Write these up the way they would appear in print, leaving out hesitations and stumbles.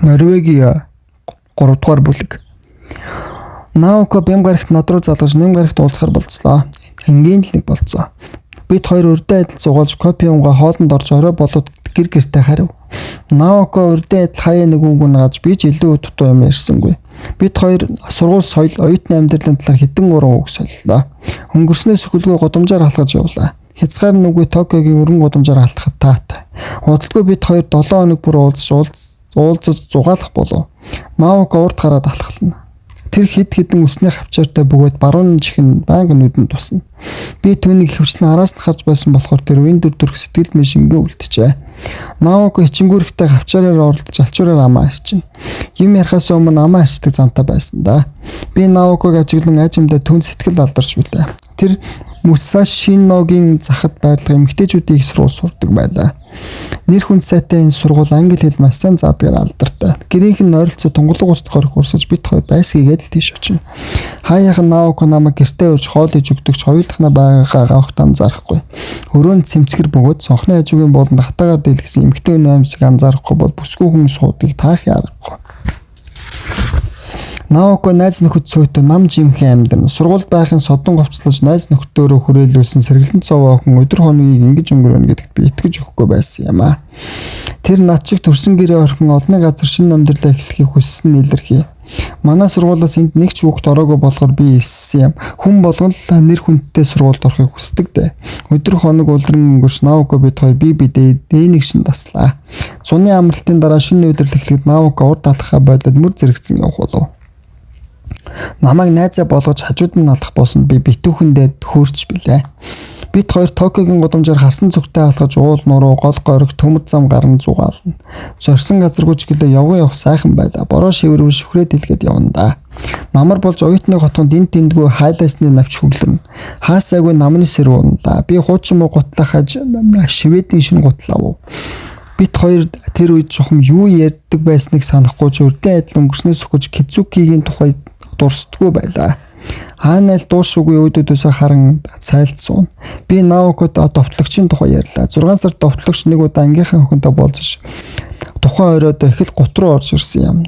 Норвегийн 3 дугаар бүлэг. Наоко бям гарагт над руу залгаж нэм гарагт уулзахаар болцлоо. Энгийн л нэг болцоо. Бид хоёр урдаа адил зугаалж Копиунга хоолнд орж орой болоод гэр гэртээ харив. Наоко урдаа адил хаяа нэгүүг нагаж би ч илүү дутуу юм ярьсангүй. Бид хоёр сургууль соёл, оюутны амьдралын талаар хэдэн гурван үг солилоо. Өнгөрснөөс хөлгөө годомжоор халахж явлаа. Хязгаар нүггүй Токиогийн өргөн годомжоор халтахад таатай. Удалгүй бид хоёр 7 хоног бүр уулзаж зугаалах болов. Наоко урд гараад алхална. Тэр хидэн үсний хавчаартай бөгөөд баруун чихэн байнга нүдэнд тусна. Би түүнийг хөвчлэн араас нь харж байсан болохоор тэр үн дүрх сэтгэл минь шингээ үлджээ. Наоко хичингүүрхтэй хавчаараар оролдож алчуураар амаа арчин. Юм ярахаас өмнө амаа арчдаг зантай байсан да. Би Наоког ажиглан ажимдаа түн сэтгэл алдарч билээ. Тэр Мусашиногийн захад байрлах эмэгтэйчүүдийн их сургууль сурдаг байлаа. Нэр хүнд сайтай энэ сургууль англи хэл маш сайн заадгаар алдартай. Гэрийнх нь ойролцоо тунгалаг ус тохиорох урсаж бит хоёр байсгийгээд л тийш очив. Хаяахан Наоко намайг гэртээ урьж хоол иж өгдөгч хоёулахна байгаагаа огт анзаарахгүй. Өрөөнд цэмцгэр бөгөөд сонхны хажуугийн болонд хатаагаар дэлгэсэн эмэгтэй нөмсг анзаарахгүй бол бүсгүй хүн суудыг таахын аргагүй. Наоко найз нөхөд цөөтө нам жимхэн амьдэн сургуульд байхын содон говцлож найз нөхдөөрөө хүрээлүүлсэн сэргэлэн цов охин өдөр хоногийг ингэж өнгөрөөнө гэдэгт би итгэж өгөхгүй байсан юм аа. Тэр над чиг төрсөн гэрээ орхон олны газар шинэ амьдралаа эхлэхийг хүссэн илэрхий. Манай сургуулиас энд нэг ч хүүхэд ороогүй болохоор би эссэн юм. Хүн болгон л нэр хүндтэй сургуульд орохыг хүсдэг дээ. Өдөр хоног улиран өнгөрч Наоко бид хоёр дээнийг шин таслаа. Цуны амралтын дараа шинэ өдрөл эхлэхэд Наоко урд алхахаа болоод мөр зэрэгцэн явах болов. Намайг найзаа болгож хажууд нь алах болсонд би битүүхэндээ хөөрч билээ. Бид хоёр Токиогийн годомжоор харсан зүгтээ алхаж уул нуруу гол гориг төмөд зам гарна зугаална. Зорьсон газаргүй ч гэлээ явах сайхан байлаа. Бороо шивэрвэн шүхрээд илгээд явна да. Намар болж оюутны хотгонд энд тэндгүй хайлаасны навч хөглөрнө. Хаасаагүй намны сэр уунлаа. Би хуучин муу гутлах хаж шивэдийн шин гутлав. Бид хоёр тэр үед жохом юу ярьдаг байсныг санахгүй ч урдын адил өнгөрснөөс хойш Кизукигийн тухай дурсдаггүй байлаа. Хаанаа л дуушгүй өөдөөсөө харан цайлцсан. Би Наокод довтлогчийн тухай ярьлаа. 6 сар довтлогч нэг удаа ангийнхаа охинтой болцож тухайн оройд их л гут руу орж ирсэн юм.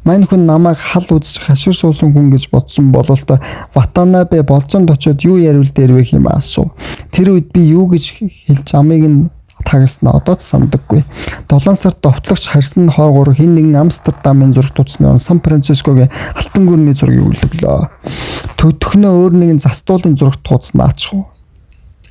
Мань хүн намайг хал үзэж хашир суусан хүн гэж бодсон бололт Ватанабе болцоонд очиод юу яривал дээрвэх юм аасуу. Тэр үед би юу гэж хэлж амыг нь тагаснаа одоо ч сандаггүй. 7 сард довтлогч харсан хойгоор хин нэгэн Амстердамын зураг туцны Сан Францискогийн алтан гүрний зургийг үлдэглөө. Төдөхнөө өөр нэгэн застуулын зурагт тууцнаачихв.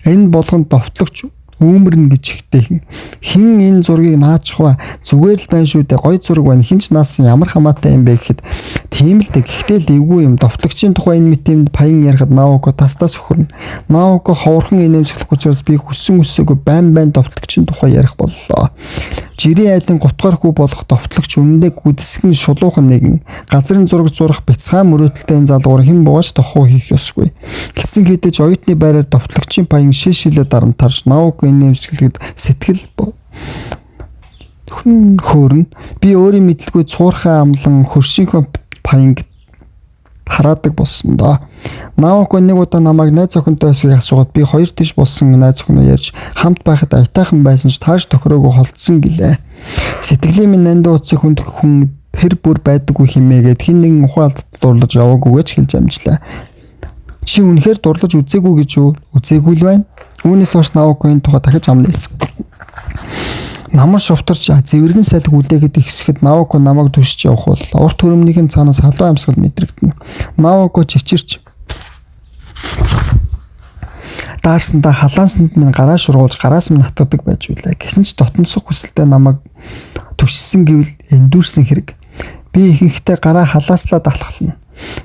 Энэ болгонд довтлогч үүмэрнэ гэж ихтэйхэн. Хин энэ зургийг наачихва зүгээр л байна шүү дээ. Гой зураг байна. Хинч наасан ямар хамаатай юм бэ гэхэд тийм л дээ. Гэхдээ л эвгүй юм. Довтлогчийн тухай энэ мэт юм паян ярихад Наоко тастаас өхөрнө. Наоко ховорхон инээмсэглэх учраас би хүссэн үсээгүй байн довтлогчийн тухай ярих боллоо. Жирийн айдын гутгаар хүү болох довтлогч үнэндээ гүдсгэн шулуухан нэгэн газрын зураг зурах бяцхан мөрөөдөлтэй энэ залгуур хэн бууж тохоо хийх ёсгүй. Гисэн хэдэж оюутны байраар довтлогчийн паян шишилээ дарамтарч Наоко инээмсэглэхэд сэтгэл хөөрнө. Би өөрийн мэдлгүй цуурхай амлан хөршийнхөө паянг хараадаг болсон доо. Наоко нэг удаа намайг найз охинтой эсгийг асуугаад би хоёр тийш болсон найз охиноо ярьж хамт байхад аятайхан байсан ч тааш тохироогүй холдсон гэлээ. Сэтгэлийн минь нандаа утсыг хүндэх хүн тэр бүр байдаггүй химээгээд хин нэгэн ухаалт дурлаж яваагүй гэж хэлж амжлаа. Чи үнэхээр дурлаж үзээгүй гэж юу? Үзээгүй л байна. Үүнээс хойш Наоко энэ тухай дахиж амнаас. Намар шовтарч зэвэргэн салхи үлдээхэд ихсэхэд Наоко намайг түшиж явах бол урт хөрөмнийхэн цаанаас халуун амьсгал мэдрэгдэнэ. Наоко чичирч даарсандаа халаансанд минь гараа шургуулж гараас минь хатгадаг байж үлээ. Гэсэн ч дотносох хүсэлтэй намайг түшсэн гэвэл эндүүрсэн хэрэг. Би ихэнхдээ гараа халааслаад алхална.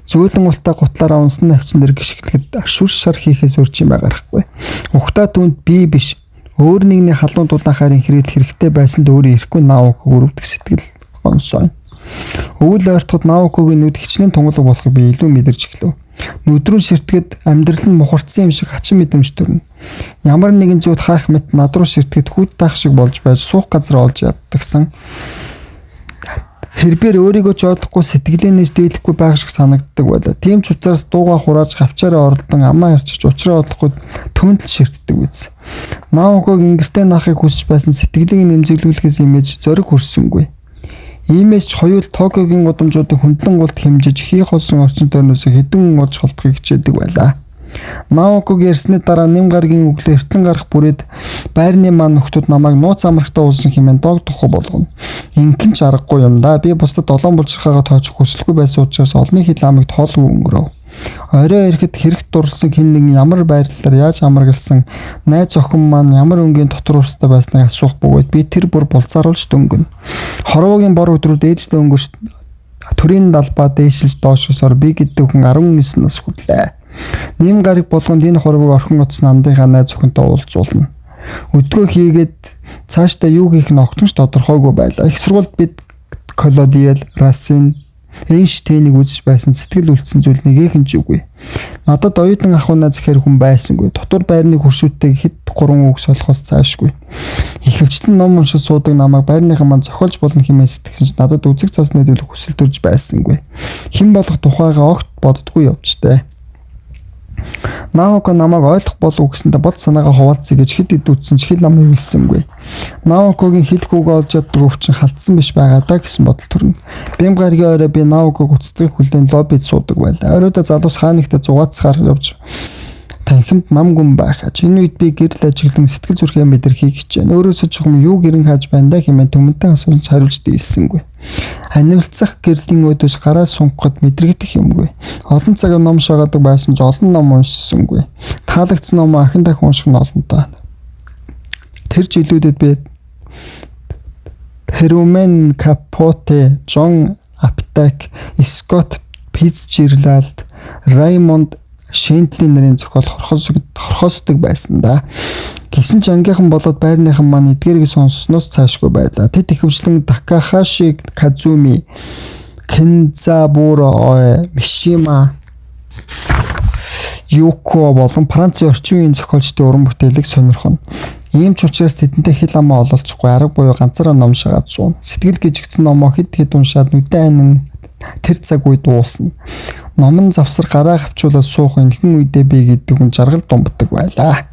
Зөөлөн ултаа гутлаараа унсан навцсан дэр гიშгэлэхэд шүр шар хийхээс өөр юм агарахгүй. Ухтаа түнд би биш өөр нэгний халуун дулаан хайрын хэрэгэл хэрэгтэй байсан д өөрөө ирэхгүй Наоко өрөвдөх сэтгэл гонсоо. Өвөл ойртоход Наокогийн нүд хичнээн тунгалаг болохыг би илүү мэдэрч эхлэв. Нүдрүүн ширтгэд амьдрал нь мухарцсан юм шиг хачин мэдрэмж төрнө. Ямар нэгэн зүйл хаах мэт над руу ширтгэд хүүт таах шиг болж байж суух газар олж яддагсан. Хэрбээр өөрийгөө ч ойлгохгүй сэтгэлийн нэж дийлэхгүй байх шиг санагддаг байлаа. Тийм ч учраас дуугаа хурааж хавчаараа оролдон амаа харчиж учраа олохгүй түндэл ширтдэг биз. Наоког ингэртэй наахыг хүсэж байсан сэтгэлийг нэмзэглүүлэхээс имэж зориг хүрсэнгүй. Иймээс ч хоёул Токиогийн гудамжуудыг хөндлөн гулт хэмжиж хий холсон орчин тойрноос хэдэн удаж холбохыг хичээдэг байлаа. Наоког ярьсны дараа нэм гаргийн өглөө эртлэн гарах бүрээд байрны маань нөхдүүд намайг нууц амрагтаа уулсан хэмээн дог тухай болгоно. Инхэн ч аргагүй юм да. Би бусдад долоон булчирхаагаа тоочих хүсэлгүй байсан учраас олонний хил амыг тоолгүй өнгөрөв. Орой ирэхэд хэрэгт дурлсан хэн нэгэн ямар байрлалаар яаж амрагласан найз охин маань ямар өнгийн дотор урстай байсныг асуух бөгөөд би тэр бүр булцааруулж дөнгөн. Хорвоогийн бор өдрүүд ээжтэй өнгөрч төрийн далбаа дээшилж доошосоор би гэдэг хүн 19 нас хүрлээ. Нэм гариг болгонд энэ хорвоог орхон утас нандынхаа найз охинтой уулзуулна. Өдгөө хийгээд цаашдаа юу хийх нь огтонч тодорхойгүй байлаа. Их сургуульд бид Колодиэл, Расин, Эйнштейнийг үзэж байсан сэтгэл үлдсэн зүйл нэгэхэн ч үгүй. Надад оюутан ах унаа зэхэр хүн байсангүй. Дотор байрны хуршүүттэйг хэд 3 үг солихоос цаашгүй. Ихэвчлэн ном уншиж суудаг намайг байрныхан маань зохиолж болно хэмээн сэтгэсэн ч надад үзэг цасны төлөв хүсэл төрж байсангүй. Хэн болох тухайгаа огт боддгүй явжтэй. Наоко намайг ойлгох болов гэсэндээ бод санаагаа хуваалцъя гэж хэд идүүцсэн ч хэл ам хэлсэнгүй. Наокогийн хэлэх үг олж яддаг өвчин халтсан биш байгаа даа гэсэн бодол төрнө. Бям гаргийн орой би Наоког үцтгэх хүлээн лоббид суудаг байлаа. Оройдоо залуус хаанигтай зугаацахаар явж танхимд нам гүн байхаж. Энэ үед би гэрэл ажиглан сэтгэл зүрхээ мэдэрхийг хичээн. Өөрөөсөө ч юм юу гэрэн хааж байна да хэмээн түмэнтэй асууж хариулж дийлсэнгүй. Анивлцах гэрлийн өдөөс гараа сунгахад мэдрэгдэх юмгүй. Олон цаг ном шагаадаг байсан ч олон ном уншсангүй. Таалагдсан ном ахин дахин унших нь олонтой. Тэр жилүүдэд би Truman Capote, John Updike, Scott Fitzgerald, Raymond Chandler нарын зохиол хорхосдог байсан да. Гэсэн ч ангийнхан болоод байрныхан маань эдгээрийг сонссноос цаашгүй байлаа. Тэд ихэвчлэн Такахаши Казуми, Кензабуро Мишима, Юко болон Францын орчин үеийн зохиолчдын уран бүтээлийг сонирхоно. Ийм ч учраас тэдэнтэй хэл амаа ололцохгүй арга буюу ганцаараа ном шагаад суун. Сэтгэл гжигдсэн номоо хэд уншаад нүдэн анин тэр цаг үед дуусна. Номон завсар гараа хавчуулаад суух энхэн үедээ би гэдэг хүн жаргал думбдаг байлаа.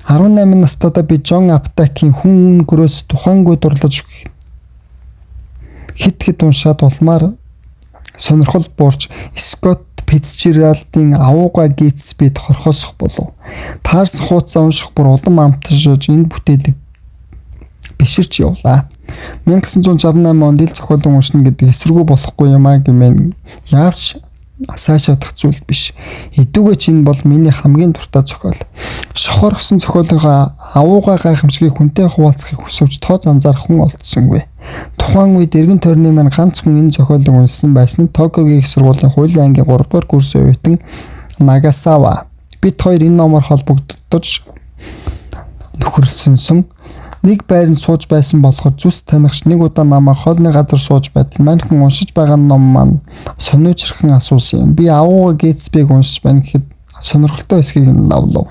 18 настайдаа би Джон Аптакийн хүн гөрөөс тухайнгүй дурлаж хит уншаад улмаар сонирхол буурч Скотт Фицжеральдын Авууга Гитсбид хорхосох болов. Таарс хуудасаа унших бүр улам амтшиж энэ бүтээлийг биширч явлаа. 1968 онд ил зохиолын уншина гэдэг эсвэргүй болохгүй юм а гэмээн яавч асаашаадах зүйл биш. Эдүгээ чинь бол миний хамгийн дуртай зохиол. Шохоргосон зохиолынхаа Авууга гайхамшигыг хүнтэй хуваалцахыг хүсвч тооз анзаарах хүн олдсонгүй. Тухайн үед эргэн тойрны маань ганц хүн энэ зохиолыг уншсан байсан нь Токиогийн их сургуулийн хуулийн ангийн 3 дугаар курсын оюутан Нагасава. Бид хоёр энэ номоор холбогдож нөхөрлсөнсөн. Нэг байранд сууж байсан болохоор зүс танихч нэг удаа намайг хоолны газар сууж байтал мань хүн уншиж байгаа ном маань сониучрхан асуусан юм. Би Авууга Гитсбиг уншиж байна гэхэд сонирхолтой эсхийг нь лавлав.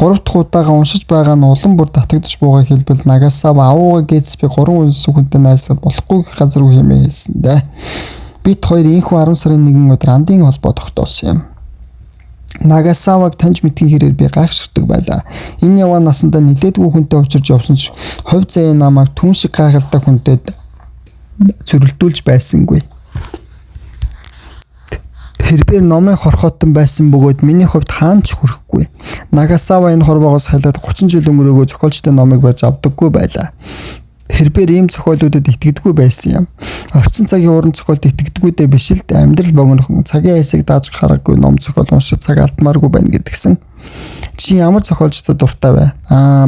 3 дахь удаага уншиж байгаа нь улам бүр татагдж буугаа хэлбэл Нагасава Авууга Гитсбиг 3 үнсэн хүнтэй найзлахад болохгүй газар руу хэмээн хэлсэн дээ. Бид хоёр энэхүү 10 сарын 1 өдөр андын холбоо тогтоосон юм. Нагасаваг таньж мэдхийн хэрээр би гайхширдаг байлаа. Энэ яваа насандаа нилээдгүй хүнтэй уулзж явсан ч хувь заяа намайг түн шиг гайхалтай хүнтэй зөрөлдүүлж байсангүй. Тэрээр номын хорхоотон байсан бөгөөд миний хувьд хаанч хүрэхгүй. Нагасава энэ хорвоогоос хайлаад 30 жил өнгөрөөгөө зохиолчтой номыг барьж авдаггүй байлаа. Тэрээр ийм зохиолуудад итгэдэггүй байсан юм. Орчин цагийн уран зохиолд итгэдэггүйдээ биш л амьдрал богинохон цагийн хэсэг дааж хараагүй ном зохиол уншиж цаг алдмааргүй байна гэдгсэн. Чи ямар зохиолчтой дуртай вэ?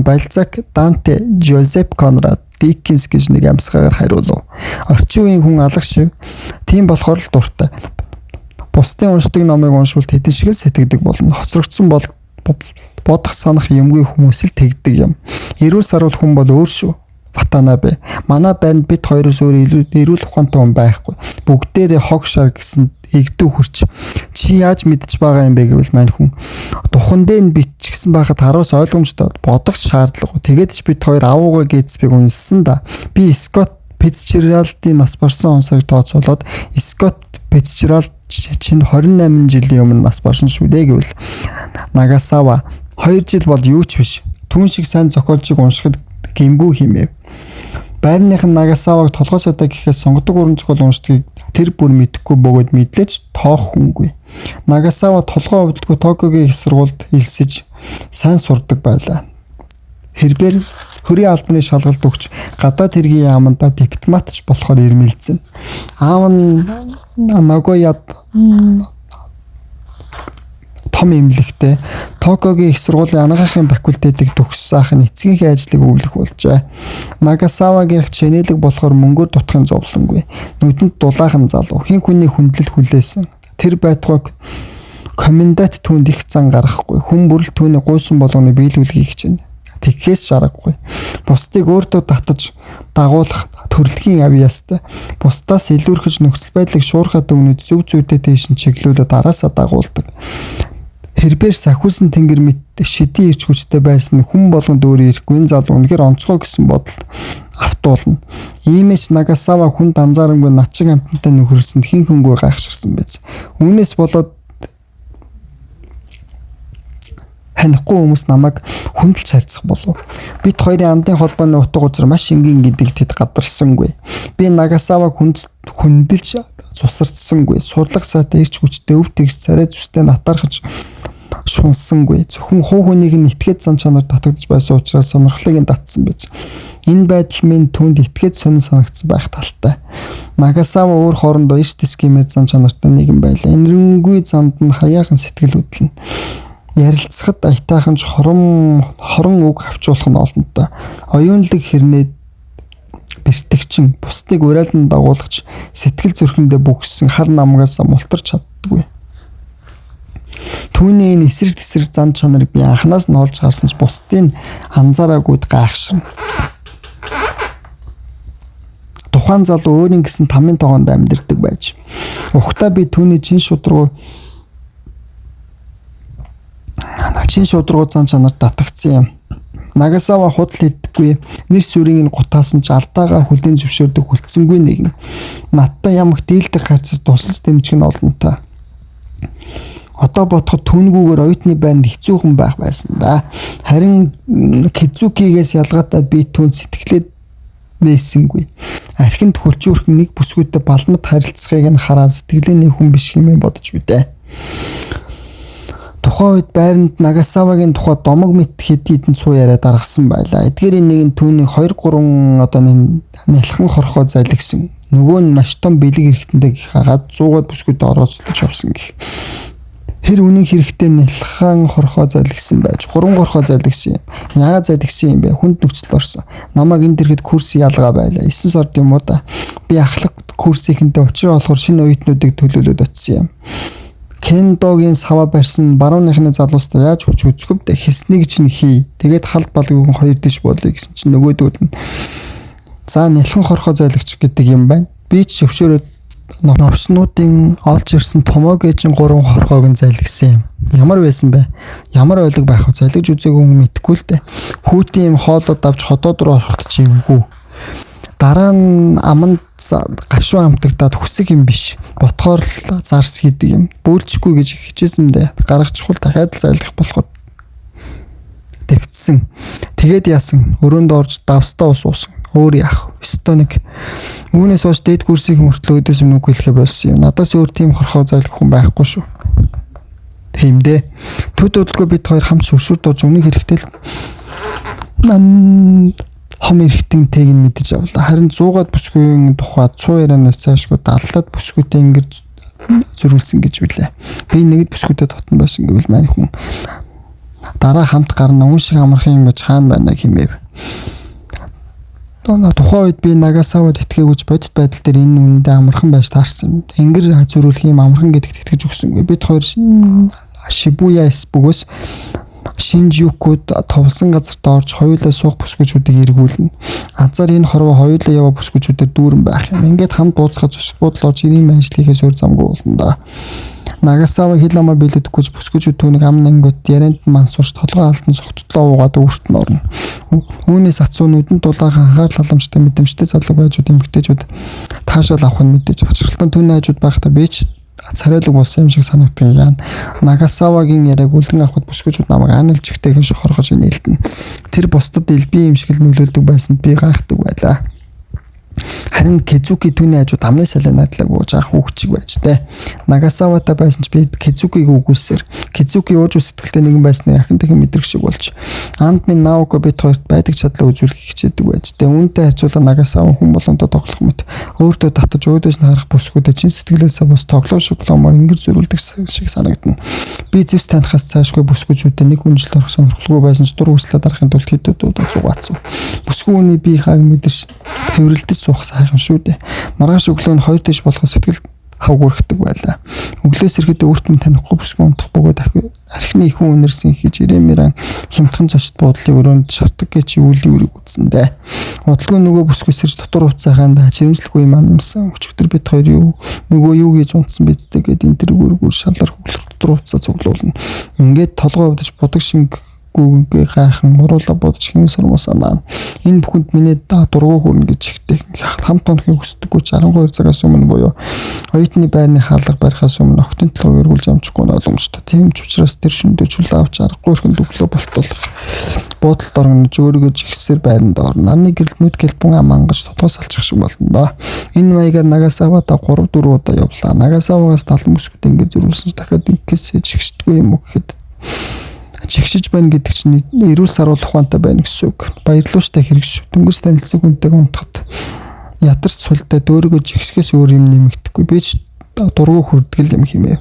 Бальзак, Данте, Жозеп Конрад, Диккенс гэж нэг амьсгаагаар хариулв. Орчин үеийн хүн алга шив. Тийм болохоор л дуртай. Бусдын уншдаг номыг уншвал тэдэн шиг л сэтгэдэг болно. Хоцрогдсон бол бодох санах юмгүй хүмүүс л тэгдэг юм. Эрүүл саруул хүн бол өөр шүү. Ватанабе. Манай байранд бид хоёроос өөр эрүүл ухаантай хүн байхгүй. Бүгдээрээ хог шар гэсэн игдүү хурч. Чи яаж мэдчих байгаа юм бэ гэвэл мань хүн. Духан дээр нь бичсэн байхад хараас ойлгомжтой бодох шаардлагагүй. Тэгээд ч бид хоёр Авууга Гитсбиг уншсан да. Би Скотт Фицжеральдын нас барсан онцлог тооцоолоод Скотт Фицжеральд чинь 28 жилийн өмнө нас барсан шүү дээ гэвэл Нагасава 2 жил бол юу ч биш. Түүн шиг сайн зохиолчийг уншихад гимгүү хэмэв. Байрных нь Нагасаваг толгой садаа гэхээс сонгодог уран зохиол уншдгийг тэр бүр мэдэхгүй бөгөөд мэдлээч тоох хүнгүй. Нагасава толгой өвдөлгүй Токиогийн их сургуульд элсэж сайн сурдаг байлаа. Тэрээр хөрийн албаны шалгалт өгч гадаад хэргийн яаманда дипломатч болохоор ирмэлзэн. Аав нь Нагояд том эмнэлэгтэй Токиогийн их сургуулийн анагаахын факультетыг төгссөн эцгийнхээ ажлыг өвлөх болжээ. Нагасавагийн чэнэлэг болохоор мөнгөөр дутахын зовлонгүй. Нүдэнд дулаахан залуу хин хүний хүндлэл хүлээсэн. Тэр байтугай комендант түүнд их зан гаргахгүй. Хүн бүрэл түүний гуйсан болгоны биелүүлгийг хичээнэ. Тэгхээс шаргагүй. Бусдыг өөртөө татаж дагуулах төрөлхийн авьяастай. Бусдаас илүүрхэж нөхцөл байдлыг шуурхаад өгнөд зөв зүйтэй тийш нь чиглүүлээд араасаа дагуулдаг. Хэрбээр сахиулсан тэнгэр мэт шидийн ирч хүчтэй байсан хүн болгонд өөрөө ирэхгүй залуу үнэхээр онцгой гэсэн бодолд автуулна. Иймээс Нагасава хүн анзаарангүй над шиг амтантай нөхөрсөнд хин хөнгөө гайхширсан байж. Үүнээс болоод ханихгүй хүмүүс намайг хүндэлж харьцах болов. Бид хоёрын андын холбооны утга учир маш энгийн гэдгийг тэд гадарсангүй. Би Нагасаваг хүндэлж цусардсангүй. Сурлах сайтай ирч хүчтэй өв тэгс царай зүстэй натархаж шунсангүй. Зөвхөн хуу хүнийг нь итгээд зан чанар татагдж байсан учраас сонирхлыг нь татсан биз. Энэ байдал минь түүнд итгээд сонин санагдсан байх талтай. Нагасава өөр хоорондоо иш тискимээ зан чанартай нэгэн байлаа. Энэрэнгүй занд нь хаяахан сэтгэл хөдлөн. Ярилцахад аятайхан ч хорон үг авчуулах нь олонтой. Оюунлаг хэрнээ бэртэгчин бусдыг урайлан дагуулагч сэтгэл зүрхэндээ бүгссэн хар намгаас мултарч чаддгүй. Түүний энэ эсрэг тесрэг зан чанарыг би анханаас нь олж харсан ч бусдыг анзаараагүйд гайхширна. Тухайн залуу өөрийн гэсэн тамийн тоогонд амьдардаг байж. Ухтаа би түүний чин шудруу зан чанар татагдсан юм. Нагасава худал хийдэггүй нэр сүрийн нь гутаасан ч алдаагаа хүлэн зөвшөөрдөг хүлцэнгүй нэгэн. Надтай ямагт дийлдэх харьцаж тусалж дэмжих нь олонтой. Одоо бодоход түүнгүүгээр оюутны байранд хэцүүхэн байх байсан да. Харин Кизукигээс ялгаатай би түүнд сэтгэлээд нээсэнгүй. Архинд хөлчөөрхөн нэг бүсгүйтэй балмад харилцахыг нь хараад сэтгэлээний хүн биш хэмээн бодож үдэ. Тухайн үед байранд Нагасавагийн тухай домог мэт хэд хэдэн цуу яриа даргасан байлаа. Эдгээрийн нэг нь түүний 2-3 одоо нялхан хорхоо залгисан. Нөгөө нь маш том бэлэг хэрэгтэндээ хагаад 100-аад бүсгүйд орооцолж авсан гэх. Тэр үнийн хэрэгтэй нялхан хорхоо залгисан байж 3 хорхоо залгисан юм. Яагаад залгисан юм бэ? Хүнд нөхцөл орсон. Намайг энэ дэргэд курс ялгаа байлаа. 9 сард юм уу да. Би ахлах курсийнхэнтэй учраа болохоор шинэ оюутнуудыг төлөөлөд очсон юм. Кендогийн сава барьсан барууныхны залуустай яаж хүч үзэхвдэ хэлснийг чинь хий. Тэгээд халт балгын хоёр дэш болъё гэсэн чинь нөгөөдүүд нь за нялхан хорхоо зайлагч гэдэг юм байна. Би ч зөвшөөрөөд новчнуудын олж ирсэн томоогийн 3 хорхоог нь зайлгсан юм. Ямар байсан бэ? Ямар ойлог байх вэ? Зайлгж үзээгүй хүн мэдэхгүй л дээ. Хүүтийн юм хоолод авч хотод руу орохт чи юмгүй. Дараа нь аманд гашуу амтагдаад хүсэг юм биш. Ботхоор л зарс хийдэг юм. Бөөлчихгүй гэж хичээсэндээ гаргачихвал дахиад л зайлах болоход дэвтсэн. Тэгээд яасан? Өрөөнд орж давстаа ус уусан. Өөр яах? Стоник. Үүнээс хойш дээд курсийн хүртэл өдөөс юм нүг хэлэхэ болсон юм. Надаас өөр тийм хорхоо зайлах хүн байхгүй шүү. Тиймдээ. Төд удалгүй бид хоёр хамт шүршүр дууж өмнө хэрэгтэй л хом эрхтэнтэйг нь мэдэж авлаа. Харин 100-аад бүсгүйн тухай 100 ярианаас цаашгүй даллаад бүсгүйтэй ингэж зөрүүлсэн гэж билээ. Би нэгд бүсгүйтэй татан байсан гэвэл маань хүн дараа хамт гарна үн шиг амархан юм гэж хаана байна хэмэв. Тухайн үед би Нагасавад итгээгүй бодит байдал дээр энэ үнэндээ амархан байж таарсан. Ингэр зөрүүлэх юм амархан гэдэгт итгэж өгсөнгүй. Бид хоёр Шибуя эсбүгөөс Шинжюкуд товсон газарт орж хоёулаа суух бүсгүйчүүдийг эргүүлнэ. Азар энэ хорвоо хоёулаа яваа бүсгүйчүүдэд дүүрэн байх юм. Ингээд хамт ууцгаж очиж буудлооч ирийн ажлынхээс өөр замгүй болно да. Нагасава хилама билэдэггүй бүсгүйчүүд түүнийг ам нангууд ярианд мансуурч толгой алдан согттлоо уугаад өвөрт нь орно. Үүнээс ацуу нүдэн дулаахан анхаарал халамжтай мэдрэмжтэй залуу байжууд эмгтээчүүд таашаал авах нь мэдээж хачралтан түүний хажууд байхдаа би ч царайлаг болсон юм шиг санагддаг яа. Нагасавагийн яриаг үлдэн авахд бүсгүйчүүд намайг анилж ихтэйхэн шохорхож инээлтэн. Тэр бусдад элбийн юм шиг л нөлөөлдөг байсанд би гайхдаг байлаа. Харин Кезуки түүний хажууд амны салаа найдлаагүй жаах хүүхчиг байж тэ. Нагасаватай байсан ч би Кезукиг үгүйсээр Кезуки ууж сэтгэлтэй нэгэн байсныг ахин дахин мэдрэх шиг болж анд минь Наоко бит хоёрт байдаг чадлаа үзүүлэх хичээдэг байж тэ. Үүнтэй харьцуулан Нагасава хүн болгондоо тоглох мэт өөртөө татаж өөдөөс нь харах бүсгүүдэд чин сэтгэлээсээ бос тоглоом шоглоомоор ингэр зөрүүлдэг шиг санагдана. Би зэвс танихаас цаашгүй бүсгүүчүүдэд нэг үнжил орох сонирхолгүй байсан ч дур хүслээ дарахын тулд хэдүүд удаа зугаацв. Бүсгүүний би хааг мэдэрч хэврэлдэж суух сайхан шүү дээ. Маргааш өглөө нь хоёр дэш болгон сэтгэл хавгуурхдаг байлаа. Өглөөс ирэхэд өөрт минь танихгүй бүсгүй унтах бөгөөд архины ихэн үнэрсэн хийж ирэмэрэн хямдхан зочд буудлын өрөөнд шартаг гэж үлийн үрийг үзсэндээ. Бодлого нөгөө бүсгүйсэрч дотор хувцааханд жирэмслэхгүй маань юмсан. Өчигдөр бид хоёр нөгөө юу гэж унтсан бидтэй гэд энэ төр өргөр шалар хөглөх дотор хувцаа цуглуулна. Ингээд толгой өвдөж бодог шинг гүнгээ гайхан мууруула бодож хин сурмус санаа. Энэ бүхэнд миний дургу хүрнэ гэж ихтэй хамт тонхыг хүсдэггүй 12 цагаас өмнө буюу оюутны байрны хаалга барихаас өмнө октын толгойг эргүүлж амжихгүй нь ойлгомжтой. Тийм ч учраас тэр шөндөө чүлээ авч аргагүй өрхөнд өглөө болтол буудалд орно жөөргөж ихсээр байранд орно. Наны гэрэл нүд гэлбэн амангаж тодгоос алчих шиг болно доо. Энэ маягаар Нагасавада 3-4 удаа явлаа. Нагасавагаас талан бүсгүүд ингэ зөрүүлсэн ч дахиад ингэхээс чигшдэггүй юм уу гэхэд чигшиж байна гэдэг чинь эрүүл саруул ухаантай байна гэсэн үг. Баярлууштай хэрэг шүү. Дөнгөж танилцсан хүнтэйг унтахад ядарч сулдаа дөөргөө жигсгээс өөр юм нэмэгдэхгүй. Би ч дургу хүрдгэл юм хэмэв.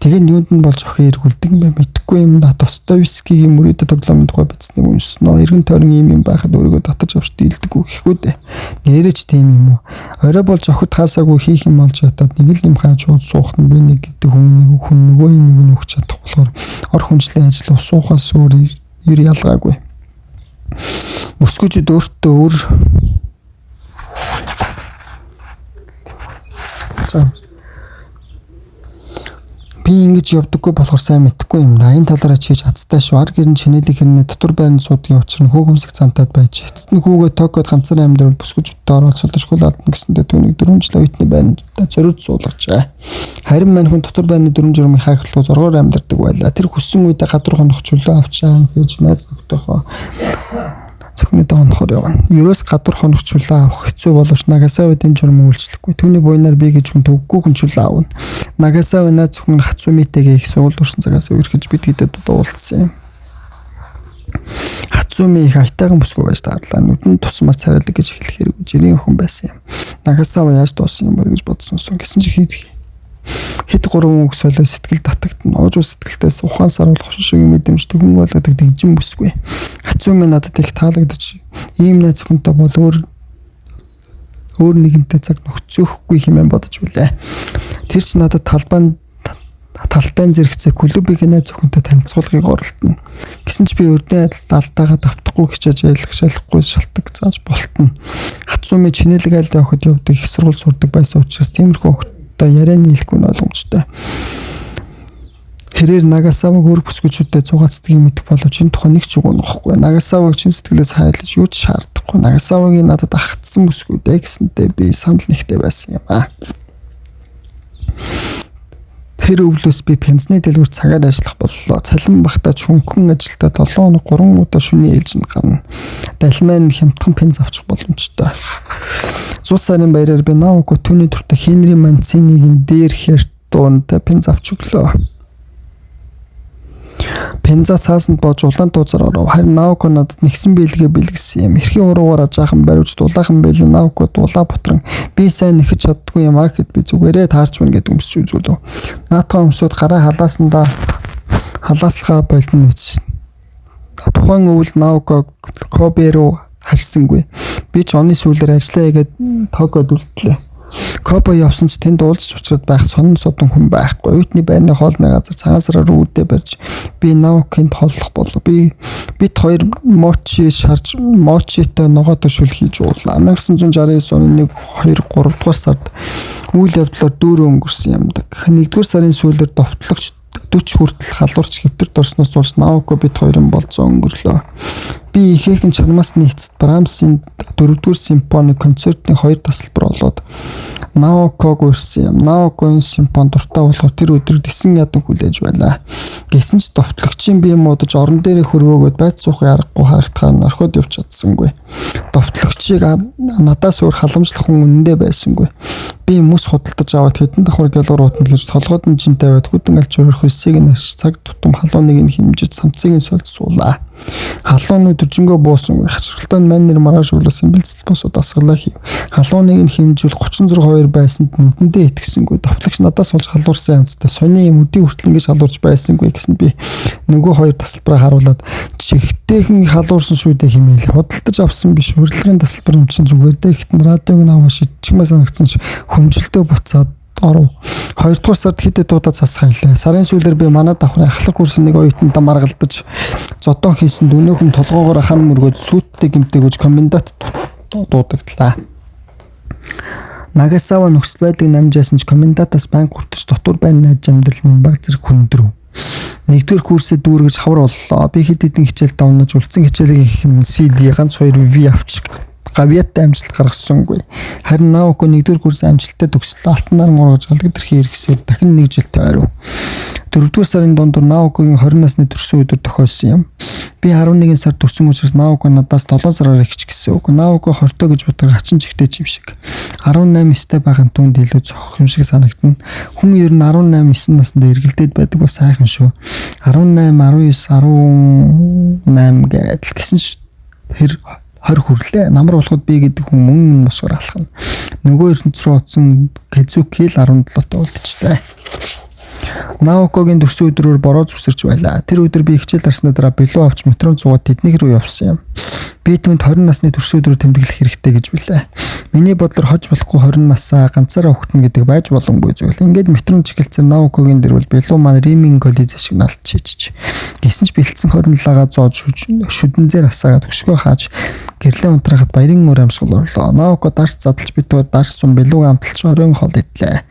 Тэгээд юунд нь болж охин эргүүлдэг юм бэ мэдэхгүй юм да. Достоевскигийн мөрөдө тоглоомын тухай бичснийг уншсноо. Эргэн тойрон юм байхад өөрийгөө татаж авч дийлдэггүй гэхгүй дээ. Нэрэж тийм юм уу? Орой болж охид хаасаагүй хийх юм болж ятаад нэг л юм хааж суух нь би нэг гэдэг хүн нөгөө юм өгч чадах болохоор ор хүнжлийн ажил усуухаас өөр ялгаагүй. Бүсгүүчд өөртөө өөр би ингэж явдаггүй болохоор сайн мэдхгүй юм да. Энэ талаараа чийж хацтай шүү. Ар гэрэн чинэлэг хэрнээ дотор байрны суудгийн учир нь хөөгөмсөг цантаад байж эцэст нь хүүгээ Токиод ганцаар амьдрал бүсгүүчдтэй оролцуулж шоколад гэсэндээ түүнийг 4 жил оюутны байранд зориуд суулгажээ. Харин мань хүн дотор байрны 4 журмын хайхрлуу зоргоор амьдардаг байлаа. Тэр хүссэн үедээ гадуур хонох чөлөө авчаан хийж найз нөхдөөхөө зөвхөн доонхоор явна. Ерөөс гадуур хонох чөлөө авах хэцүү боловч Нагасавад энэ журам үйлчлэхгүй. Түүний буйнаар би гэж хүн төггүй хүн чөлөө авна. Нагасава найз зөвхөн Хацумитэйгээ их сургууль урсан цагаас үргэлж бид хэдэд уулзсан юм. Хацуми их айтайхан бүсгүй байж таарлаа. Нүдэнд тусмаас царайлаг гэж хэлэх хэрэг жирийн охин байсан юм. Нагасава яаж дуусан юм бол гэж бодсонсон. Гэсэн чи хэд 3 үг солио сэтгэл татагдана. Оожуу сэтгэлдээс ухаан саруулах шиг мэдрэмж төгөн болгодог дэгжин бүсгүй. Хацуми надад их таалагдаж ийм найз хүнтэй бол өөр нэгэнтэй цаг нөхцөхгүй хэмээн бодож билээ. Тэр ч надад талбайн зэрэгцээ клубийн найз зөвхөнтэй танилцуулгыг оролдоно. Гэсэн ч би өрдөө алдаагаа давтахгүй хичээж ялах шалахгүй шалтгаан зааж болтно. Хацуми чинэлэг айлд явахад явдаг их сургууль сурдаг байсан учраас тиймэрхүү ярианы хэлэхгүй нь ойлгомжтой. Хэрээр Нагасаваг өөр бүсгүүчүүдэд зугаацдгийг мэдэх боловч энэ тухай нэг ч үг унахгүй. Нагасаваг чин сэтгэлээс хайрлаж юу ч шаардахгүй. Нагасавагийн надад ахтсан бүсгүүдээ гэсэнтэй би санал нэгтэй байсан юм аа. Тэр өвлөөс би пенсны дэлгүүр цагаар ажиллах боллоо. Цалин багтаа хөнгөн ажилдаа 7 хоног 3 удаа шөнийн ээлжинд гарна. Далмайн хямдхан пенс авчих боломжтой. Зус сарын баяраар би Наоко түүний төртө Хенри Манцинигийн дээр хертуунд пенс авч өглөө. Пенза цаасанд боож улаан дуузар оров. Харин Наоко надад нэгсэн биелгээ бэлгэсэн юм. Эрхийн уруугаараа жаахан бариуж дулаахан бэлэн Наоко дулаа бутран би сайн нэхэж чаддгүй юм аа гэхэд би зүгээрээ таарч байна гэд өмсч үзүүлв. Наатаа өмсөд гараа халаасандаа халааслахаа болтон үз. Тухайн өвөл Наоко Кобе руу харсангүй. Би ч оны сүүлээр ажиллаа гэд Токиод үлдлээ. Кобе явсан ч тэнд уулзч учраад байх сонин содон хүн байхгүй. Оюутны байрны хоолны газар цагаансараар үүдээ барьж би Наокинд холлох болов. Бид хоёр мочитой ногоо төшөл хийж уулаа. 1969 оны 1, 2, 3 дугаар сард үйл явдлаар дүүрэн өнгөрсөн юмдаг. 1-р сарын сүүлээр довтлогч 40 хүртэл халуурч хэвтэрд орсноос улс Наоко бид хоёрын болцоо өнгөрлөө. Би ихээхэн чармаас нэгцэд Брамсын 4-р симфони концертын 2 тасалбар болоод Наоког үрсэн юм. Наокогийн симфон дуртай болохоор тэр өдөр тэсэн ядан хүлээж байлаа. Гэсэн ч довтлогчийн бие муудаж орон дээрээ хөрвөөгөөд байц суухын аргагүй харагдахаар орхиод явж чадсангүй. Довтлогчийг надаас өөр халамжлах хүн үнэндээ байсангүй. Би мөс худалдаж аваад хэдэн давхар гялуурууд нь гэж толгойд нь жин тавиад хөдөн алж өрөх хөлсийг нь цаг тутам халууныг нь хэмжиж самцыг нь сольж суулаа. Халуун өдөржингөө буусан хачралтай мань нэр маргааш өглөөсөн бэлцэл босоо дасгалаа хийв. Халууныг нь хэмжүүл 36 байсанд нүдэндээ итгэсэнгүй. Довтлогч надаас болж халуурсан янзтай сони юм өдий хүртэл ингэж халуурч байсангүй гэсэн би нөгөө хоёр тасалбараа харуулад чихтэйхэн халуурсан шүү дээ хэмээл. Худалдаж авсан биш урилгын тасалбар юм чинь зүгээр дээ ихтэн радиог нь аваа шидчихмээ санагдсан ч хөмжөлтөө буцаад оров. 2 дугаар сард хэдэ дуудаад цасхаа хэлээ. Сарын сүүлээр би манай давхрын ахлах курсын нэг оюутнаа маргалдаж зодон хийсэн дөнөөхөн толгоогоор хан мөргөөд сүйттэй гэмтээгж комендант дуудаглаа. Нагасава нөхцөл байдлыг намжаасан ч комендантаас банк хүртэж дотор байна найз амьдрал минь баг зэрэг хүндрөв. Нэгдүгээр курсээ дүүргэж хавар боллоо. Би хэд хэдэн хичээл давнаж үлдсэн хичээлийг CD ганц 2 V авчих гавьяаттай амжилт гаргасангүй. Харин Наоко нэгдүгээр курс амжилттай төгсөлт алтан нар мургаж галгадэр хэрэгсээр дахин 1 жил тойров. 4-р сарын дундуур Наокогийн 20 насны төрсөн өдөр тохиолсон юм. Би 11 сард төрсөн учраас Наоко надаас 7 сараар ихч гэсэн үг. Наоко 20 гэж бодохоор хачин чихтэй юм шиг. 18 өстэй байхын түнд илүү зохих юм шиг санагдана. Хүн ер нь 18 9 наснда эргэлдээд байдаг бол сайхан шүү. 18, 19, 18 гэдэл гэсэн ч 20 хүрлээ. Намар болоход би гэдэг хүн мөн мосгоор алхна. Нөгөө ертөнц рүү оцсон Кезуки л 17-т үлдчихтэй. Наокогийн төрсөн өдрөөр бороо зүсэрч байлаа. Тэр өдөр би хичээл дарсны дараа билүү авч метрон цугаад тэдний рүү явсан юм. Би түүнд 20 насны төрсөн өдрөөр тэмдэглэх хэрэгтэй гэж билээ. Миний бодлоор хож болохгүй 20 насаа ганцаараа өгтөн гэдэг байж боломгүй зүйл. Ингээд метрон чиглэлцэн Наокогийн дэрвэл билүү маань Римийн коллеж шиг налт чичиж. Гэсэн ч бэлдсэн 27-гаа зоож шүдэнзээр асаагаад өшгөө хааж гэрлээ унтрахад баярын мөр амсгал орлоо. Наоко дарс задлж битүүр дарс сум билүү амталж оройн хол идлээ.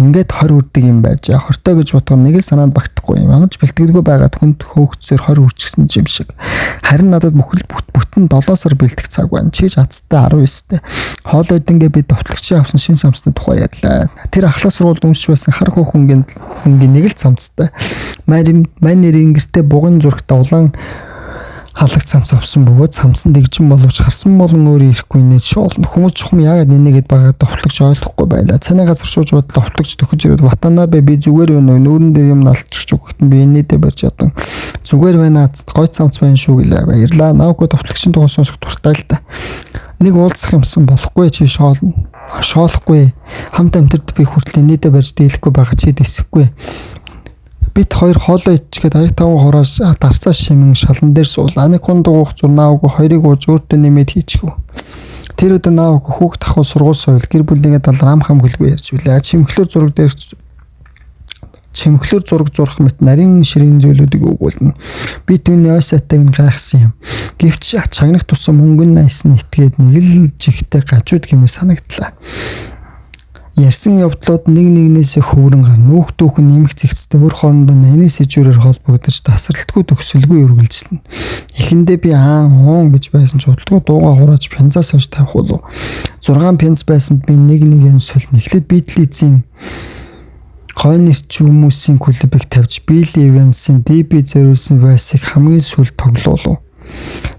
Ингээд 20 үрдэг юм байж 20 гэж бодохоор нэг л санаанд багтахгүй юм. Амж бэлтгэдэггүй байгаад хүнд хөөгцөөр 20 үрчгсэн юм шиг. Харин надад бүхэл бүтэн 7 сар бэлтгэх цаг байна. Чиж азтай 19-тэй. Хоолой дингээ би довтлогчийн авсан шин самсны тухай яллаа. Тэр ахлах сургуульд өмсч байсан хар хүүхэнгийн нэг л самцтай. Мань нэрийн гэртээ бугын зурагтай улаан халагт самс авсан бөгөөд самсан дэгжин боловч харсан болон өөрөө ирэхгүй нэ шуулна. Хүмүүс чухам яагаад нэнэгэд байгаа довтлогч ойлгохгүй байлаа. Цааны газар шууж бод довтлогч төхөж ирээд Ватанабе би зүгээр байна уу? Нүүрэн дээр юм налчих өгөхт нь би энэдээ барьж ядан. Зүгээр байна гойц самц байна шүү гэлээ. Баярлаа. Наоко довтлогчийн тухай сонсох дуртай л да. Нэг уулзах юмсан болохгүй чи шоолно. Шоолохгүй. Хамт амьтард би хүртэл энэдээ барьж дийлэхгүй байгаа чи дэсэхгүй. Бит хоёр хоолой ичгээд аяг таван хороос дарцаа шимэн шалан дээр суулаа. Нэг хүн дуух Наоко хоёрыг ууж өөртөө нэмээд хийчихв. Тэр өдөр Наоко хүүхд тахуу сургууль соёл гэр бүлийнхээ талаар хам хөлгүй ярьж үлээ. Чимхлэр зураг зурах мэт нарийн ширийн зүйлүүдийг өгүүлнэ. Би түүний ойсатайг нь гайхсан юм. Гэвч чагнах тусам мөнгөн найс нь итгээд нэг л жигтэй гажууд гэмээр санагдлаа. Ярьсан явдлууд нэгнээсээ хөврөн гар нүүх дүүхэн нэмэх зэгцтэй өр хоорондоо нарийн сэжүүрээр холбогдож тасралтгүй төгсөлгүй үргэлжилнэ. Эхэндээ би хуун гэж байсан ч удалгүй дууга хурааж пянзаас хойш тавих болов. 6 пянз байсанд би нэг сольно. Эхлээд Битлицийн хойны хүмүүсийн клубыг тавьж Билл Эвансын DB зориулсан вайсыг хамгийн сүүлд тоглоулав.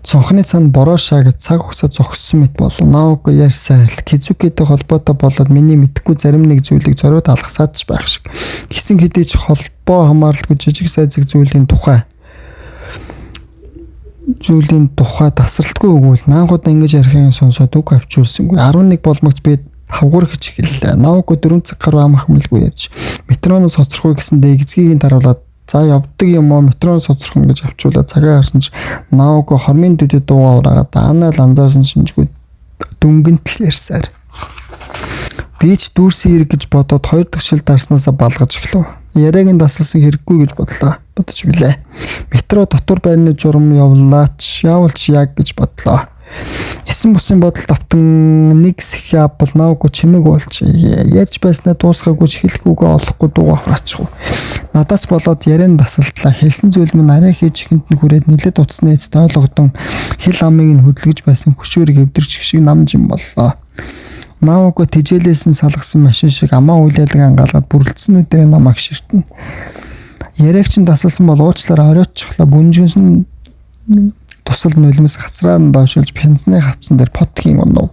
Цонхны цаана бороо шаагад цаг хугацаа зогссон мэт болов. Наоко ярьсан арил Кезукитэй холбоотой болоод миний мэдхгүй зарим нэг зүйлийг зориуд алгасаад ч байх шиг. Гисэн хэдий ч холбоо хамааралгүй жижиг сайзэг зүйлийн тухай тасралтгүй өгвөл наангуудаа ингэж ярихын сонсоод үг авчулсангүй. 11 болмогц би хавгуур хич эхэллээ. Наоко 4 цаг гаруй ам хамлгүй ярьж метроноос хоцрохгүй гэсэндээ эцгийг нь таруулаад за явдаг юм уу метроноос хоцрохно гэж авчуулаад цагаа харсан ч Наоко хормын төдөө дуугаа ураагаад аанаал анзаарсан шинжгүй дүнгэнтэл ярьсаар. Би ч дүүрсэн хэрэг гэж бодоод 2 дахь шил дарснаасаа балгаж эхлэв. Яриагийн дасалсан хэрэггүй гэж бодож билээ. Метро дотор байрны журам явуулч яг гэж бодлоо. Эсэн бусын бодолд автан нэг схиапл Наоко чимэг болж ярьж байснаа дуусгаагүй хэлэхгүйгээ олохгүй дуугаа хураачих. Надаас болоод яриан дасалтлаа. Хэлсэн зүйл минь арай хийж ихэнд нь хүрээд нилээд утасны эцэд ойлгодон хэл амыг нь хөдөлгөж байсан хөшөөрийг эвдэрч шиг намж юм боллоо. Наавууко тижээлээс нь салгасан машин шиг амаа үйл ялгаа ангаалгаад бүрлдсэнүүдээр намайг ширтэн. Яриагч нь тасалсан бол уучлаараа оройтчихлаа бүнжгэнс нь тусал нулимс гацраар нь дойшилж пянзны хавцсан дээр потгийн унав.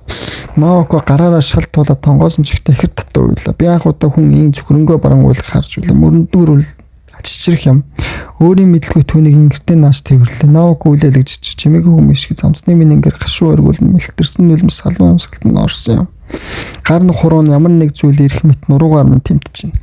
Наавууко гараараа шал туулаад тонгоосон чихтэй ихэр татуу уйлаа. Би анх удаа хүн ийм зөвхөрөнгөө барангуйлах харж үлээ. Мөрөндөрөл чичрэх юм. Өөрийн мэдлгүй түүнийг ингэртээ нааш тэрвэрлээ. Наавууко үлээлгэж чимээгүй хүмүүс шиг замцны минь ингээд гашуу өргүүлэн мэлтэрсэн нулимс салуун амьсгалд нь орсон юм. Гар нь хуруу ямар нэг зүйл ирэх мэт нуруугаар минь тэмтэж байна.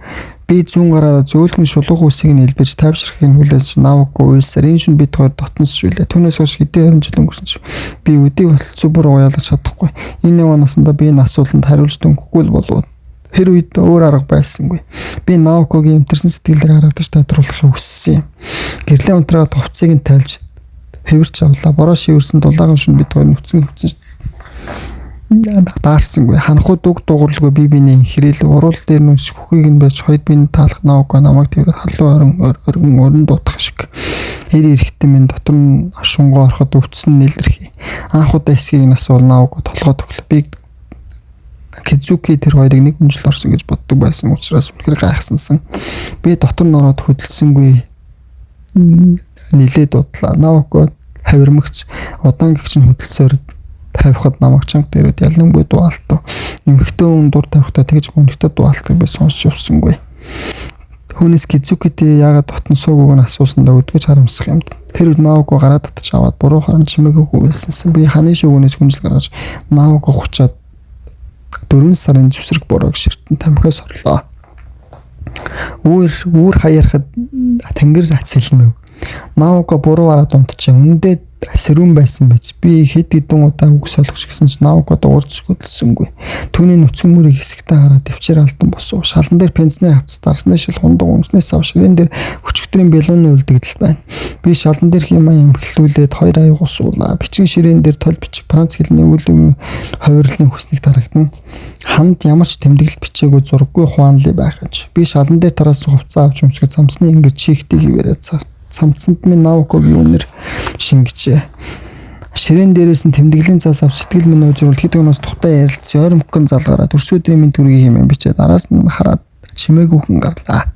Би зүүн гараараа зөөлхөн шулуух үсийг нь илбэж тайвширхийг хүлээж Наавууко уйлсаар энэ шин бид хоёр дотнос шүлээ. Түүнээс хойш хэдэн 20 жил өнгөрсөн ч би өдөө болцоо бүр уяалгаж чадахгүй. Энэ наснда би энэ асуултанд хариулж дөнгөхгүй л болов. Тэр үед өөр арга байсангүй. Би Наавукогийн эмтэрсэн сэтгэлийг харагдаж тайлбарлахыг хүссэн юм. Гэрлийн унтраа товцыг нь тайлж хэвэрч авлаа. Бороо шивэрсэн дулаахан шүн бид хоёр нүцгэн даарсангүй. Ханхууд уг дугурлгүй би биний хэрээл уруул дээр нүс хөхийг нь байж хойд биний таалах Наавуко намайг тэрэг халуун орон дуутах шиг. Хэр эрэхтэн минь дотор нь ашунгоо ороход өвцсөн нэлэрхий. Анх удаа эсгийг нас бол Наавуко толгой төглөө. Би Кизуки тэр хоёрыг нэг хүнжил орсон гэж боддог байсан учраас үнэхээр гайхсансан. Би дотор нь ороод хөдөлсөнгүй нилээд удлаа. Наавуко хавирмагч удаан гэгч нь хөдөлсөөр тавихад намайг чанга дээрүүд ялангуй дуалтав. Эмхтэн хүн дур тавихтаа тэгж гомдогтой дуалтыг би сонсч явсангүй. Хүнээс Кизукитэй яагаад дотносоогүй нь асуусандаа өдгөж харамсах юм. Тэр үед Наавуко гараа татж аваад буруу харан чимээгүй хөвөлсөнсөн. Би ханы шүүгнээс хүнжил гаргаж Наавуко хучаад 4 сарын зүсрэг борог ширтэн тамхиас орлоо. Үүр хаярахад тэнгэр ацилмэв. Наавуко буруу араад унтчихсан. Үндэ сэрүүн байсан биз. Би хэд хэдэн удаа үг солих гэсэн чинь Наавуко дуурж хөдөлсөнгүй. Түүний нүцгэн мөрийг хэсэгтээ хараад төвчээр алдан босов. Шалан дээр пенсний хавц дарсны шил хундаг өмснээс ав ширээн дээр өчигдрийн бэлууны үлдэгдэл байна. Би шалан дээр хямаа эмхлүүлээд 2 аяг усуулаа. Бичин ширээн дээр тол бичиг Франц хэлний үйл үгийн хувирлын хүснэг тарагдана. Ханд ямар ч тэмдэглэл бичээгүй зураггүй хуанли байх гэж. Би шалан дээр тараас хувцас авч өмсгөж цамцны ингэж чихтэй хിവэрээ цамцанд минь Наавукогийн үнэр шингэжээ. Ширээн дээрээс нь тэмдэглэлийн цаас авч сэтгэл минь уужруулж хэд хоногоос тухтай ярилцсан ойрмогхон залгаараа төрс өдрийн минь төргийг хэмээн бичээд араас нь хараад чимээгүйхэн гарлаа.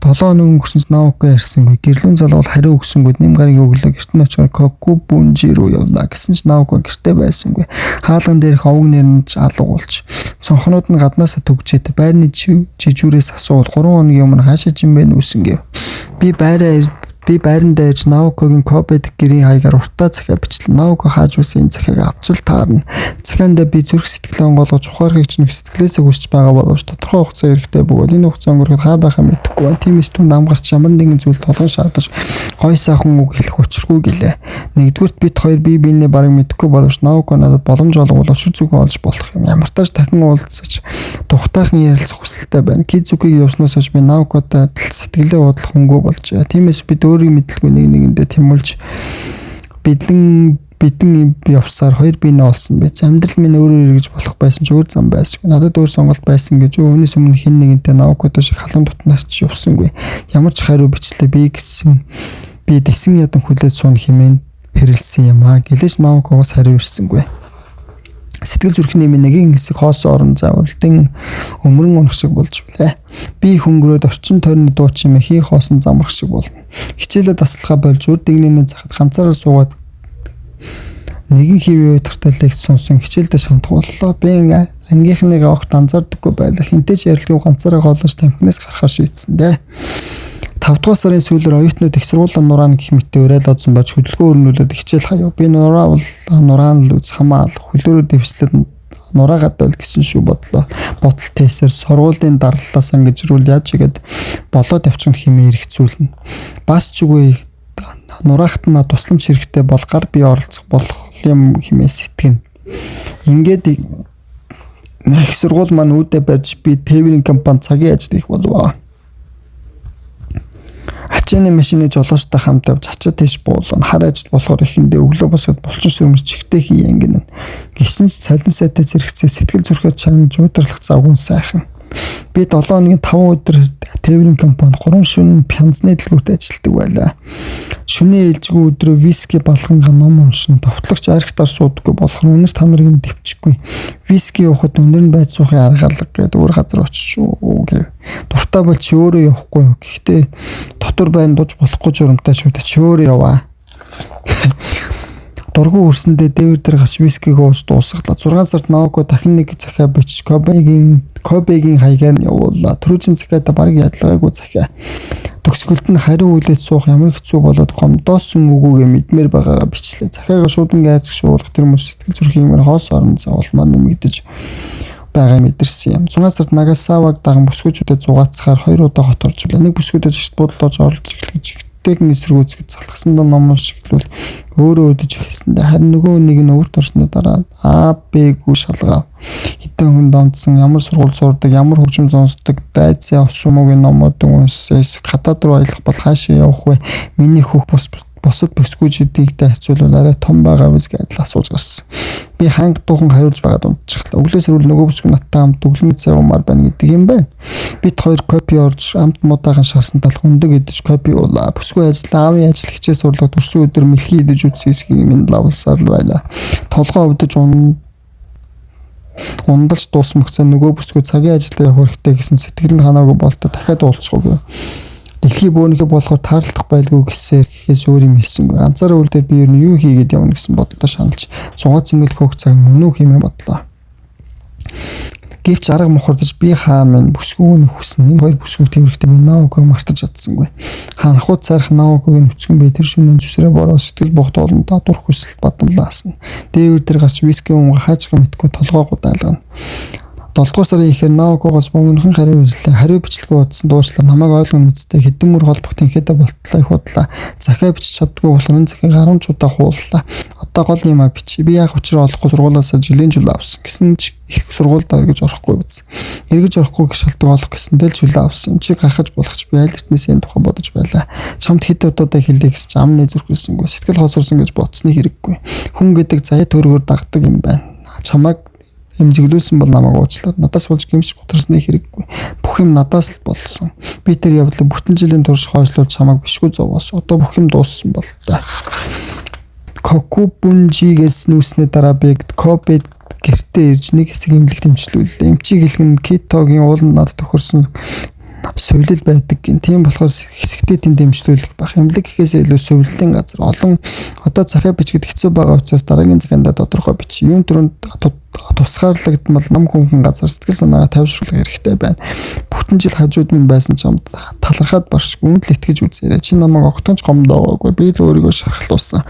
7 хоног өнгөрсөн Наавуко ярьсангүй. Гэрлүүн залгуул хариу өгсөнгүүд нэм гарыг өглөө гэртэн очоор Кокубунжи руу явлаа гэсэн ч Наавуко гэртээ байсангүй. Хаалган дээрх овог нэрнж алгуулж цонхнууд нь гаднаасаа төгжээд байрны жижүүрээс асуул 3 хоногийн өмнө хаашаа жимбэ нүүсэнгэв. Би байранд ирж Наавукогийн Кобед гэрийн хаягаар уртаа захиа бичлээ. Наавуко хааж үсэн захиаг авчил таарна. Захиандаа би зүрх сэтгэлээ онгоолгож ухаархыг чинь сэтгэлээсээ хүсч байгаа боловч тодорхой хугацаа хэрэгтэй бөгөөд энэ хугацаа өнгөрөхөд хаа байхаа мэдэхгүй байна. Тиймээс түн дамгаас ямар нэгэн зүйл толгон шаардаж гой сайхан үг хэлэх учиргүй гэлээ. Нэгдүгürt бид хоёр бие биенээ бараг мэдэхгүй боловч Наавуко надад боломж олгол өчр зүгөө олж болох юм. Ямар тааж дахин уулзаж тухтайхан ярилцах хүсэлтэй байна. Кизукиг явснаас хойш би Наавукотой сэтгэлээ уудлах хөнгөө болжээ. Тиймээс бид өөрийн мэдлгүй нэг нэгэндээ тэмүүлж бидэн явсаар хоёр биенээ олсон байж. Амьдрал минь өөрөөр эргэж болох байсан ч өөр зам байсан. Надад өөр сонголт байсан гэж өвнөөс өмнө хин нэгэнтэй Наавукото шиг халуун дотноос ч явсангүй. Ямар ч хариу бичлээ би дэсэн ядан хүлээж суун хэмээн хэрэлсэн юм аа. Гэлээч Наавукогоос хариу ирсэнгүй. Сэтгэл зүрхний минь нэгэн хэсэг хоос орон завлдын өмрөн унах шиг болж билээ. Би хөнгөрөөд орчин тойрны дуу чимээ хий хоосон замрах шиг болно. Хичээлээ таслахаа болж үр дэгнэнээ захад ганцаараа суугаад нэгэн хэвийн удирдлагыг сонсон хичээлдээ шамтах боллоо. Би ангийнхныгаа огт анзаардаггүй байлаа. Хинтэй ч ярилцлагыг ганцаараа голож тамхинаас гарахаар шийдсэн дээ. 5 дугаар сарын сүүлээр оюутнууд их сургуулийн нураан гэх мэтээ уриалгадсан байж хөдөлгөөн өрнүүлээд хичээл хаяв. Би нураан л үз хамаал хөлөөрөө дэвслээд нураагаад байл гэсэн шүү бодлоо. Ботал тесэр сургуулийн дарлалаас ангижрүүл яаж игээд болоо тавьчихна хэмээн хэрэгцүүлнэ. Бас ч үгүй нураахт нь тусламж хэрэгтэй бол гар бие оролцох болох юм хэмээн сэтгэн. Ингээд их сургууль маань үүдэ барьж би тээврийн компани цагийн ажил хийх болов. Ачааны машины жолоочтой хамт явж ачаад тийш буулна. Хар ажил болохоор ихэндээ өглөө босоод булчин сүмс чихтэй хий ангинэ. Гисэн ч цалин сайтай зэрэгцээ сэтгэл зүрхээр чанамж удирлах завгүй сайхан. Би 7 хоногийн 5 өдөр тээврийн компанид 3 шөнө пянзны дэлгүүрт ажилладаг байлаа. Шөнийн ээлжгүй өдрөө виски балганга ном уншин товтлогч архитаар суудаггүй болохоор үнэр та нарыг дэвчихгүй. Виски уухад үнэр нь байж суухын арга алга гэдэг өөр газар очиж гэв. Дуртай бол чи өөрөө явахгүй юу. Гэхдээ дотор байранд дууж болохгүй журамтай шүү дээ. Чи өөрөө яваа. Дургу хүрсэндээ дээвэр дээр гарч вискиг ууж дуусгалаа. 6 сард Наоко дахин нэг захиа бичиж Кобегийн хаягаар нь явууллаа. Түрүүжин захиада бараг ядлагаагүй захиа. Төгсгөлд нь хариу үйлээс суух ямар хэцүү болоод гомдоосон үгүйгээ мэдмээр байгаагаа бичлээ. Захиагаа шуудан айцг шуулгах тэр мөр сэтгэл зүрхийн юмэр хоос орон заавалмаар нэмэгдэж байгаа мэдэрсэн юм. 6 сард Нагасаваг даган бүсгүүчүүдэд зугаацахаар 2 удаа хот орж ирлээ. Нэг бүсгүүдэд шигт бодлоож орлож эхлэж тэгэн эсэргүүцгэд залхсандаа номон шиглүүл өөрөө өдөж эхэлсэндээ харин нөгөө нэг нь өвөрт орсны дараа Б-г шалгаа хитэн хүн донцсон ямар сургууль сурдаг ямар хөгжим сонсдог дайцаа осумогийн номууд уншсаас гадаад руу аялах бол хаашаа явах вэ миний хөх бусад бүсгүүчдийгтэй харьцуулбал арай том байгаа биз гэдэл асууж гарсан. Би ханга дуухан хариулж байгаад унтчихлаа. Өглөөс ирүүл нөгөө бүсгүй надтай хамт өглөөний цай уумаар байна гэдэг юм байна. Бид хоёр копи орж амт мудаахан шарсан талх өндөг идэж копи уулаа. Бүсгүй ажил аавын ажил хичээл сурлага төрсөн өдөр мэлхий идэж үзсэн хэсгийг минь лавсаар л байлаа. Толгоо өвдөж ундалж дуусмагцаа нөгөө бүсгүй цагийн ажилдаа явах хэрэгтэй гэсэн сэтгэл нь ханаагүй болтой дахиад уулзахгүй. Дэлхий бөөнийхөө болохоор таарлах байлгүй гэхээс өөр юм хэлсэнгүй. Ганцаараа үлдээ би ер нь юу хийгээд явна гэсэн бодлоо шаналж цугаа цэнгэл хөөх цаг мөнөө хэмээн бодлоо. Гэвч арга мухардаж би хаа минь бүсгүйн хүснэ. Энэ хоёр бүсгүйг тэрхтээ би Наоког мартаж чадсангүй. Ханхууд царах Наокогийн нүцгэн бэ тэр шөнийн зүсрээ бороо сэтгэл бохт олондоо дур хүсэл бадамлаасан. Дээвэр дээр гарч виски унга хаажгаа мэдгүй толгоо гудаалгана. 7 дугаар сарын ихээр Наокогоос бөөнхөн хариу ирлээ. Хариу бичлэгээ удсан дуучлаар намайг ойлгоно мэдтэй хэдэн мөр холбох тэнхээдэ болтлоо их худлаа. Захиа бичиж чаддгүй болохоор энэ захиаг 10 ч удаа хууллаа. Одоо гол юм бичи. Би яг учраа олохгүй сургуулаасаа жилийн жил авсан. Гэсэн ч их сургуульд эргэж орохгүй биз. Эргэж орохгүй гэж шалтгаан олох гэсэндээ л жил авсан. Чи гахаж болохч би аль эртнээс энэ тухай бодож байлаа. Чамд хэд удаа хэлээ гэсэн чи амны зүрхэлсэнгүй. Сэтгэл хосорсон гэж бодсны хэрэггүй. Хүн гэдэг заяа төргөөр дагдаг юм байна. Чамайг эмзэглүүлсэн бол намайг уучлаар надаас болж гэмших гутарсны хэрэггүй. Бүх юм надаас л болсон. Би тэр явдлыг бүтэн жилийн турш хойшлуулж чамайг бишгүй зовоос. Одоо бүх юм дууссан бол та. Кокубунжигээс нүүснээ дараа би Кобед гэртээ ирж нэг хэсэг эмнэлэг дэмжлүүллээ. Эмчийг хэлгэн кетогийн ууланд надад тохирсон сувлэл байдаг гин. Тийм болохоор хэсэгтээ тэнд дэмжлүүлэх бах. Эмнэлэг гэхээс илүү сувллийн газар. Олон одоо захиа бичгэд хэцүү байгаа учраас дараагийн цагаанда тодорхой бич. Юун түрүүнд тусгаарлагдмал ном хөнгөн газар сэтгэл санаагаа тайвшруулах хэрэгтэй байна. Бүтэн жил хажууд минь байсан ч талархаад баршгүй үнэл итгэж үзээрэй. Чи намайг огтонч гомдоогоогүй. Би л өөрийгөө шархлуулсан.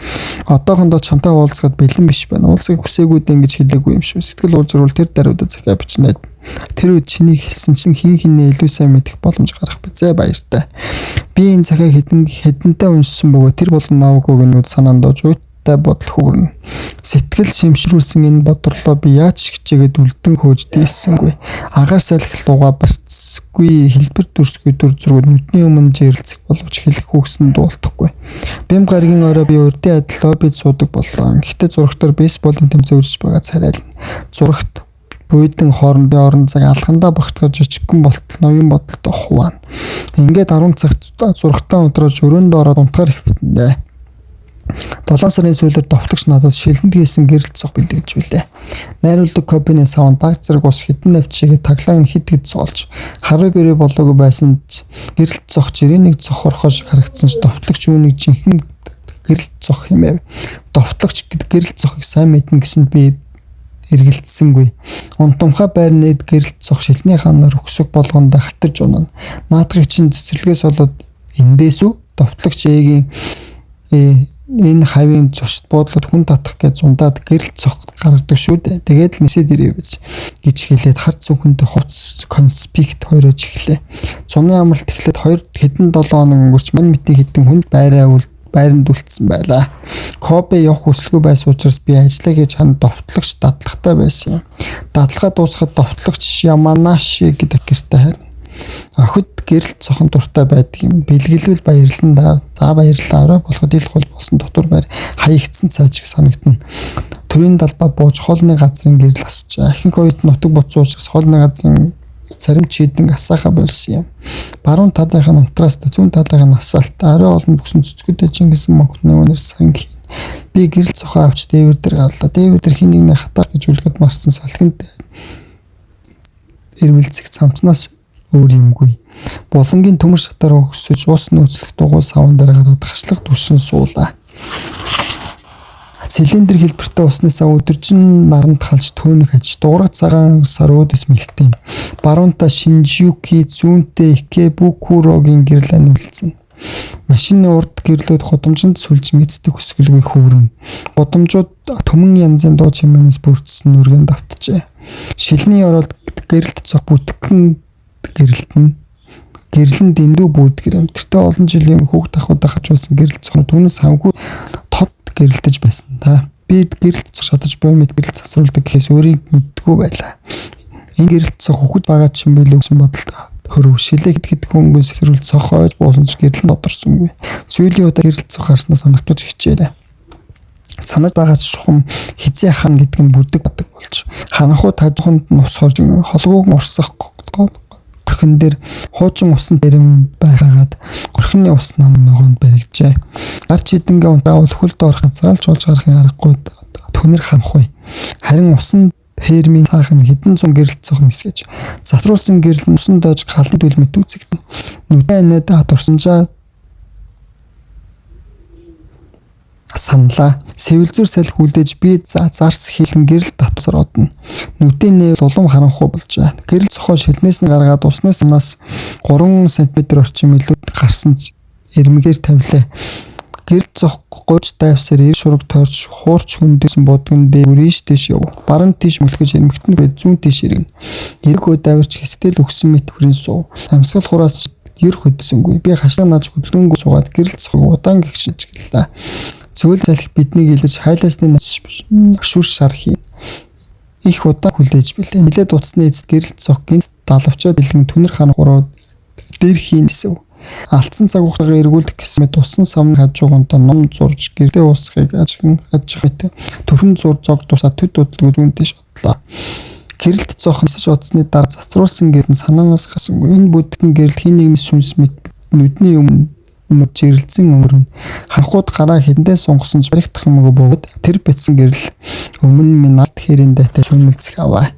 Одоохондоо чамтай уулзахад бэлэн биш байна. Уулзахыг хүсээгүй дээ гэж хэлээгүй юм шүү. Сэтгэл уужрал тэр даруйдаа захиа бичнэ. Тэр үед чиний хэлсэн чинь хин хинээ илүү сайн мэдэх боломж гарах бизээ баяртай. Би энэ захиаг хэдэнтэй уншсан бөгөөд тэр болон Наокогийн нүд санаанд доож бодол хөөрнө. Сэтгэл шимшрүүлсэн энэ бодлоо би яаж хичээгээд үлдэн хөөж дийсэнгүй. Агаар салхи луга барьцгүй хэлбэр дүрсгүй дүр зургууд нүдний өмнө жирэлцэх боловч хэлэх хүүгсэн дуулахгүй. Бям гаргийн орой би урдын адил лоббид суудаг боллоо. Гэхдээ зурагтаар бейсболын тэмцээн үржиж байгаа царайлна. Зурагт буйдан хоорондын орон цаг алхандаа багтгаж жижигхэн болтол новын бодолтой хуваана. Ингээд 10 цагт зурагтаа унтрааж өрөөнд ороод унтахаар хэвтэнэ. 7 сарын сүүлээр товтлогч надад шилэнд хийсэн гэрэлт цог бэлтгэж билээ. Найруулдаг копины савнд баг зэрэг ус хитэн навчигээ таглааг нь хит хит цоолж харуу бэрээ болоогүй байсан ч гэрэлт цог жирийн нэг цохорхож харагдсан ч товтлогч үүнийг жинхэнэ гэрэлт цог хэмэв. Товтлогч гэрэлт цогыг сайн мэднэ гэсэн би эргэлдсэнгүй. Унтамхай байрны гэрэлт цог шилний ханаар өксөг болгондоо хатарж унана. Наадгыг чинь цэцэрлэгээс болоод эндээс үү товтлогч ээгийн энэ хавийн зочд буудлууд хүн татах гэж зундаад гэрэлт цог гаргадаг шүү дээ. Тэгээд л нисээд ирээ биз гэж хэлээд харц зөвхөнтэй хувц конспект хоёроо чихлээ. Цуны амралт эхлээд 2 хэдэн 7 хоног өнгөрч мань мэтийн хэдэн хүнд байранд үлдсэн байлаа. Кобе явах хүсэлгүй байсан учраас би ажиллаа гэж хан довтлогч дадлагтай байсан юм. Дадлагаа дуусгаад довтлогч Яманаши гэдэг гэртээ харна. Охид гэрэлт цохон дуртай байдаг юм. Бэлгэлвэл баярлалаа. За баярлалаа. Болоход ил хол болсон дотор байр хаягдсан цай шиг санагдана. Төрийн талбай бууж хоолны газрын гэрэл асчаа. Ихэнх үед нутаг буцуучаас хоолны газрын зарим чийдэн асааха болсон юм. Баруун талынхаа нутраас зүүн талынхаа насаалт арай олон бүсэн цэцгүүдээ Чингис Монголд нөгөөнөр санхи. Би гэрэл цохоо авч дээвэр дээр галлаа. Дээвэр дээр хин нэгний хатаа гэж үлгэд марсан салхинд эрвэлцэх цамцнаас өөр юмгүй. Булангийн төмөр шатаар өгсөж ус нөөцлөх дугуй савн дээр гараад хашлах түшин суулаа. Цилиндр хэлбэртэй уснасаа өдөржин наранд халж төөнөх аж дуурах цагаан сар өөдөс мэлтэн. Баруунта Шинжюки зүүнтэй Икебукурогийн гэрлээ нэвлэлцэн. Машины урд гэрлүүд годомжинд сүлжин эцдэг өсгөлгүй хөврөн. Годомжууд төмөн янзын дуу чимээнээс бүрдсэн нүргэн давтжээ. Шилний оролд гэрэлт цог бүтгэн гэрэлтэн. Гэрлэн дэндүү бүүдгэр амтэртэй олон жилийн хүүхд тахуудаа хаж байсан гэрэл цогноо түүнээс хамгүй тод гэрэлтэж байсан та. Би гэрэлт цог шатаж буй мэд гэрэл засруулдаг гэхээс өөрийг мэддэггүй байлаа. Энэ гэрэлт цог хүүхэд байгаа ч юм билүү гэсэн бодолтой. Хөрөв шилээ хэд хөнгөн сэрүүл цохойж буусан ч гэрэл нь одорсонгүй. Сүүлийн удаа гэрэл цог харснаа санах гэж хичээлээ. Санаж байгаа ч шухам хизээ хан гэдэг нь бүдэг бадаг болж. Ханахуу тажихынд нь ус хорж холгууг морсох горхин дээр хуучин усан дэрэм байгаад горхины ус нам ногоонд баригджээ. Гарч идэнгээ унтраавал хөлд орох газраа л жуулж гарахын аргагүй төнөр ханахгүй. Харин усан фермийн цаахан хэдэн зуун гэрэл цог нисгэж засруулсан гэрэл нь усан дойж галын төлмөд үзэгдэн. Нүдэн анадаа дурсанжаа саналаа. Сэвэлзүр салхи үлдээж би зарс хийлэн гэрэл татвар одно. Нүдэн нээвэл улам харанхуй болжээ. Гэрэл цохоо шилнээс нь гаргаад уснаас 3 см орчим илүү гарсан эрмэгээр тавилаа. Гэрэл цох гож дайвсаар ир шураг тойрч хуурч хөндөсөн будган дээр үрийш дэш яв. Баруун тийш мөлхөж эмхтэн бай зүүн тийш иргэн. Эрг давирч хэсгтэл өгсөн мэт хүрэн суу. Амьсгал хураас ер хөдсөнгүй. Би хашаа нааж хөдлөнгөө суугаад гэрэл цохыг удаан гихшиж гэлээ. Цөөл залхи биднийг илж хайлаасны шүр шар хий. Их удаан хүлээж билээ. Нилээд утасны эцэд гэрэл цохгийн далавчаад дэлгэн түнэр хан хурууд дээр хийнэсв. Алдсан цаг хугацаагаа эргүүлэх гэсэн мэт усан савны хажуугантаа ном зурж гэрдээ уусахыг ажиг мэт төрхөн зур зог тусаа төд хөдөлгөөнтэй шотлоо. Гэрэлт зохинсож удсны дараа засруулсан гэрэн санаанаас гасангүй. Энэ бүдгэн гэрэл хин нэгний сүнс мэт нүдний өмнө жирэлцэн өнгөрнө. Харахууд гараа хэдэндээ сунгасан ч баригдах юмгүй бөгөөд тэр бэцсэн гэрэл өмнө минь алт хэрэн дайтай сүмэлцэх аваа.